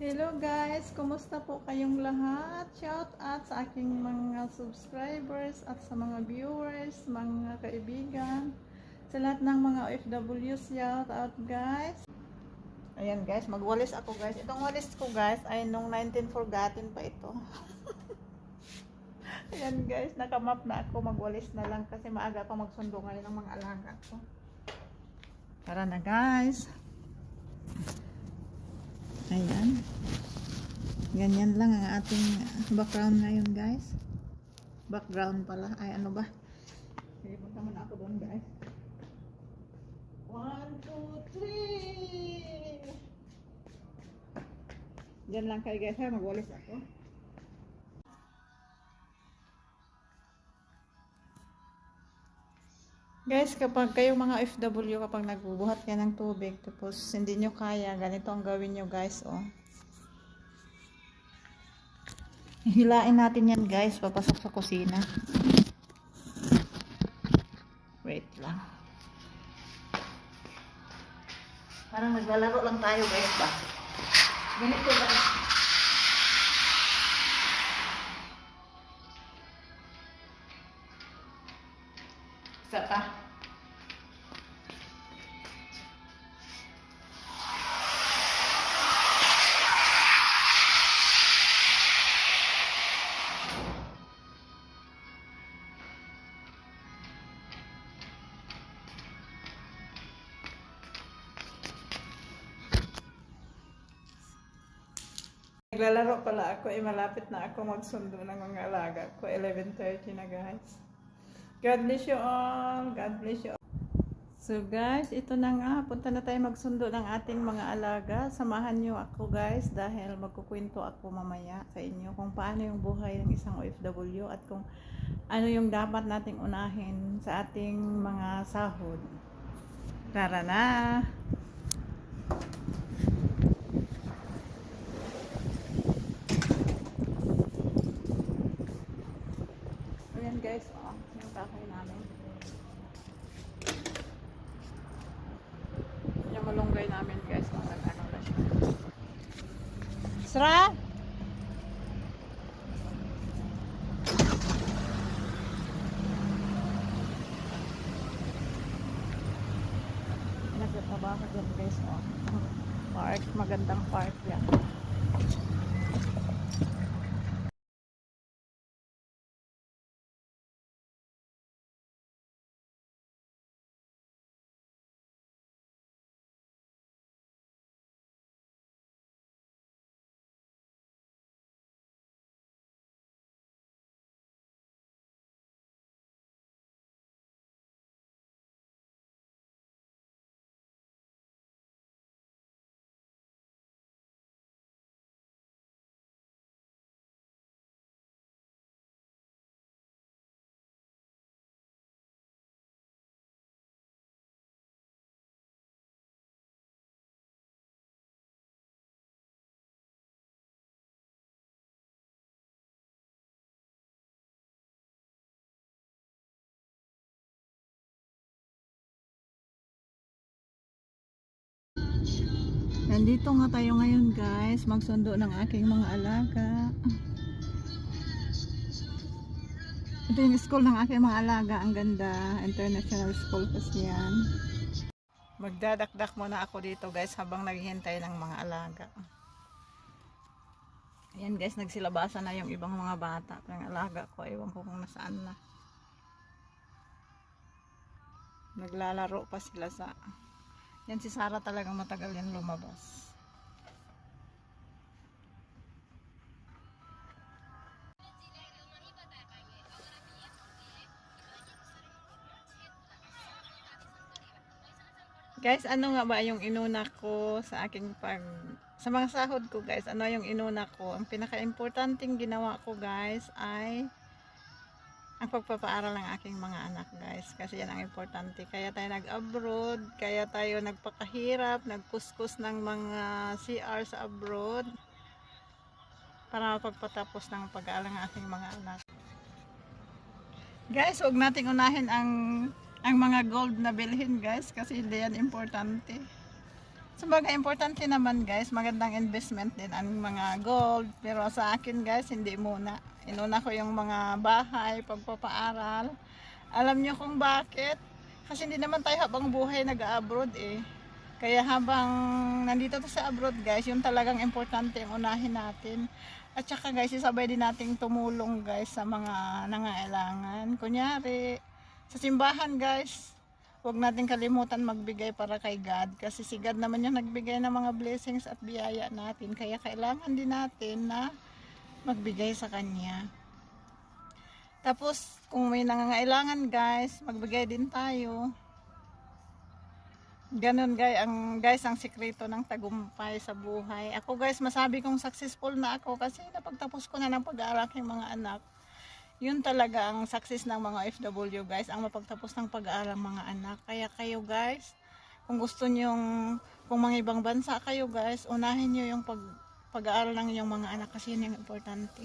Hello guys, kumusta po kayong lahat? Shout out sa aking mga subscribers at sa mga viewers, mga kaibigan, sa lahat ng mga OFW, shout out guys. Ayan guys, magwalis ako guys. Itong walis ko guys ay nung 19 forgotten pa ito. Ayan guys, nakamap na ako, magwalis na lang kasi maaga pa magsundo ngayon ng mga alaga ko. Tara na guys. Ayan. Ganyan lang ang ating background ngayon guys. Background pala. Ay ano ba? Sige, punta muna ako doon guys. 1, 2, 3. Diyan lang kayo guys ha. Magwalis ako. Guys, kapag kayong mga FW, kapag nagbubuhat ka ng tubig, tapos hindi nyo kaya, ganito ang gawin nyo guys, oh. Hilain natin yan guys, papasok sa kusina. Wait lang. Parang naglalaro lang tayo guys ba? Ganito guys. Isa pa. Naglalaro pala ako, malapit na ako magsundo ng mga alaga ko. 11:30 na guys. God bless you all. God bless you all. So guys, ito na nga. Punta na tayo magsundo ng ating mga alaga. Samahan nyo ako guys dahil magkukwento ako mamaya sa inyo kung paano yung buhay ng isang OFW at kung ano yung dapat nating unahin sa ating mga sahod. Tara na! Ayan guys, oh, yung kahoy namin. Yung malunggay namin guys, mga ano na siya. Sra! Nagtatrabaho dyan guys, oh. Park, magandang park yan. Nandito nga tayo ngayon guys, magsundo ng aking mga alaga. Ito yung school ng aking mga alaga, ang ganda. International school kasi yan. Magdadakdak muna ako dito guys habang naghihintay ng mga alaga. Ayan guys, nagsilabasan na yung ibang mga bata. Ang alaga ko, ewan ko kung nasaan na. Naglalaro pa sila sa... Yan si Sarah talagang matagal yan lumabas. Guys, ano nga ba yung inuna ko sa aking sa mga sahod ko guys, ano yung inuna ko? Ang pinaka-importanting ginawa ko guys ay ang pagpapaaral ng aking mga anak guys, kasi yan ang importante. Kaya tayo nag-abroad, kaya tayo nagpakahirap, nagkuskus ng mga CR sa abroad para mapagpatapos ng pag-aaral ng aking mga anak. Guys, huwag nating unahin ang mga gold na bilhin guys, kasi hindi yan importante. Sabagay, importante naman guys, magandang investment din ang mga gold. Pero sa akin guys, hindi muna. Inuna ko yung mga bahay, pagpapaaral. Alam nyo kung bakit? Kasi hindi naman tayo habang buhay nag-abroad eh. Kaya habang nandito to sa abroad guys, yung talagang importante ang unahin natin. At saka guys, isabay din nating tumulong guys sa mga nangailangan. Kunyari, sa simbahan guys, huwag natin kalimutan magbigay para kay God. Kasi si God naman yung nagbigay ng mga blessings at biyaya natin. Kaya kailangan din natin na magbigay sa Kanya. Tapos, kung may nangangailangan guys, magbigay din tayo. Ganon guys, ang sikreto ng tagumpay sa buhay. Ako guys, masabi kong successful na ako kasi napagtapos ko na ng pag-aaral ng mga anak. Yun talaga ang success ng mga OFW guys, ang mapagtapos ng pag-aaral mga anak. Kaya kayo guys, kung gusto nyong, kung mga ibang bansa kayo guys, unahin nyo yung pag-aaral ng inyong mga anak kasi yun yung importante.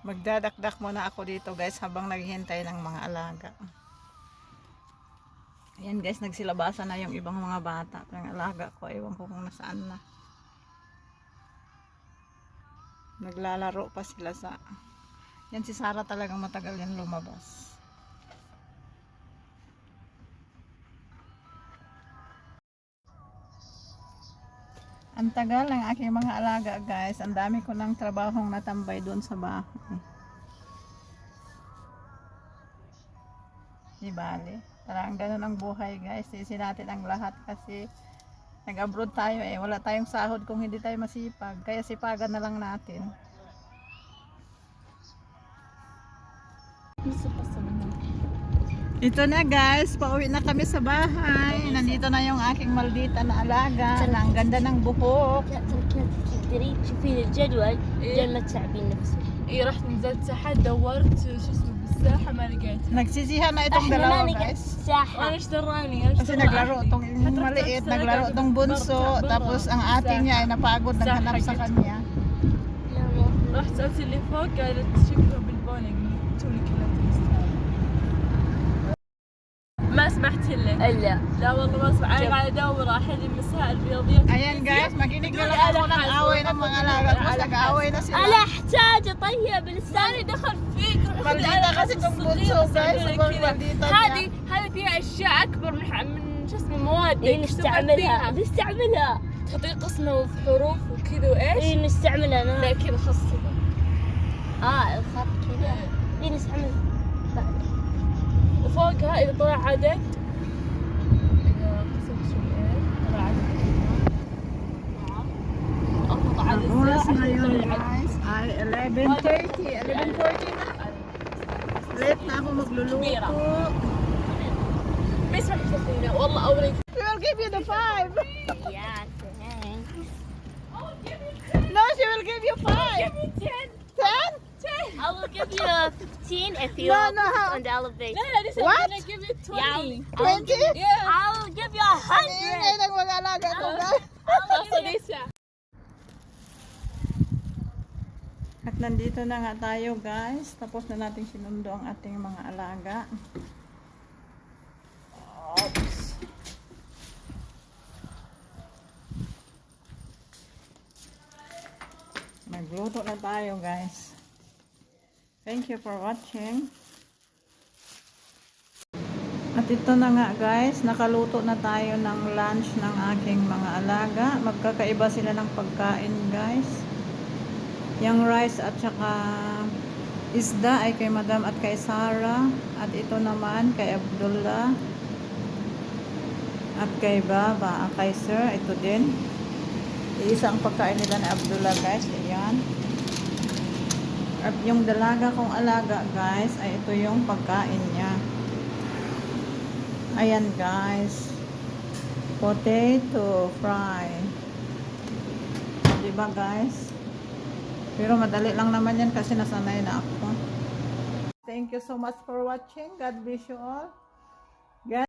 Magdadakdak muna ako dito guys habang naghihintay ng mga alaga. Ayan guys, nagsilabasan na yung ibang mga bata. Yung alaga ko, ewan ko kung nasaan na. Naglalaro pa sila sa... Yan si Sarah talagang matagal yan lumabas. Ang tagal ng aking mga alaga guys. Ang dami ko ng trabahong natambay doon sa bahay. Di bale. Parang ganun ang buhay guys. Sisi natin ang lahat kasi nag-abroad tayo eh. Wala tayong sahod kung hindi tayo masipag. Kaya sipagan na lang natin. Ito na guys, pauwi na kami sa bahay. Nandito na yung aking maldita na alaga. Ang ganda ng buhok. تقدري تشوفين الجدول جل ما تتعبين نفسك. اي رحت نزلت تحت دورت شو اسمه بالساحه ما لقيتها. Nagsisihan na itong احنا dalawa ما نقعد guys. الساحة. وانا ايش دراني Kasi naglaro itong maliit, naglaro itong bunso. Tapos ang ate niya ay napagod, naghanap sa kanya. لا مو. رحت سالت اللي فوق قالت شوفها بالبونينج توني كلها تستاهل. ما سمحت لك. الا لا والله ما سمعت. انا قاعده ادور احد المسائل الرياضيه. Ayan guys, makinig na lang ako ng away ng mga alaga. Tapos nag-away na sila. انا احتاج اطيب لساني. دخل فيك. Maldita kasi itong bunso guys. Sobrang maldita هذه niya. هذه فيها اشياء اكبر من شو اسمه مواد. اي نستعملها نستعملها. تحطي قسمه وحروف وكذا وايش؟ اي نستعملها لا انا. كذا خاصة. الخط كذا. اي نستعملها. وفوقها إذا طلع عدد، إذا قسمت شيئين طلع عدد أضغط عدد Ang oras زائد ngayon يطلع عدد. guys ay 11:30. 11:40 na. Late na ako magluluto. ما يسمح تاخذينه والله أوريك. We will give you the 5. يا thanks. No, she will give you 5. 10? I will give you 15 if you No, no, how- on the elevator. لا لا لسه What? I'm gonna give you 20. 20? Yeah. I'll give you Ang ingay 100. ng mga alaga ko guys. خلاص لسه. At nandito na nga tayo guys. Tapos na natin sinundo ang ating mga alaga. Oops. Nagluto na tayo guys. Thank you for watching. At ito na nga guys, nakaluto na tayo ng lunch ng aking mga alaga. Magkakaiba sila ng pagkain guys. Yung rice at saka isda ay kay Madam at kay Sarah. At ito naman kay Abdullah. At kay Baba, kay Sir, ito din. Iisa ang pagkain nila ni Abdullah guys. Ayan. At yung dalaga kong alaga guys, ay ito yung pagkain niya. Ayan guys. Potato fry. Diba guys? Pero madali lang naman yan kasi nasanay na ako. Thank you so much for watching. God bless you all.